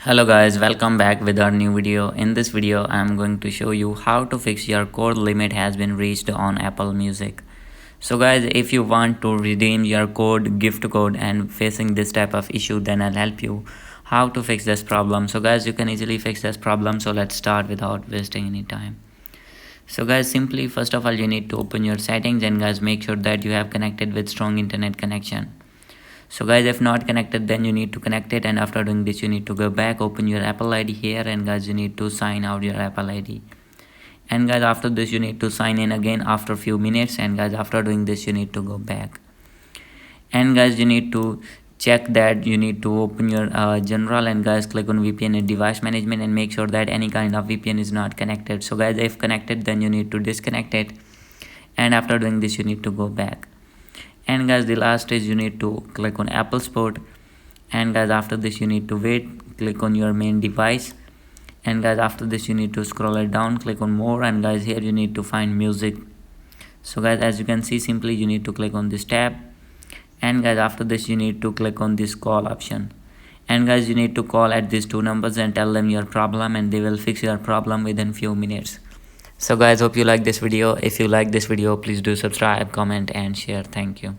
Hello guys, welcome back with our new video. In this video, I am going to show you how to fix your code limit has been reached on Apple Music. So guys, if you want to redeem your code, gift code and facing this type of issue, then I'll help you how to fix this problem. So guys, you can easily fix this problem. So let's start without wasting any time. So guys, simply first of all, you need to open your settings and guys, make sure that you have connected with strong internet connection. So guys, if not connected, then you need to connect it, and after doing this you need to go back, open your Apple ID here, and guys you need to sign out your Apple ID. And guys, after this you need to sign in again after few minutes, and guys after doing this you need to go back. And guys, you need to check that you need to open your general, and guys click on VPN and device management and make sure that any kind of VPN is not connected. So guys, if connected, then you need to disconnect it, and after doing this you need to go back. And guys, the last is you need to click on Apple Support, and guys after this you need to wait, click on your main device, and guys after this you need to scroll it down, click on more, and guys here you need to find music. So guys, as you can see, simply you need to click on this tab, and guys after this you need to click on this call option, and guys you need to call at these two numbers and tell them your problem, and they will fix your problem within few minutes. So guys, hope you like this video. If you like this video, please do subscribe, comment and share. Thank you.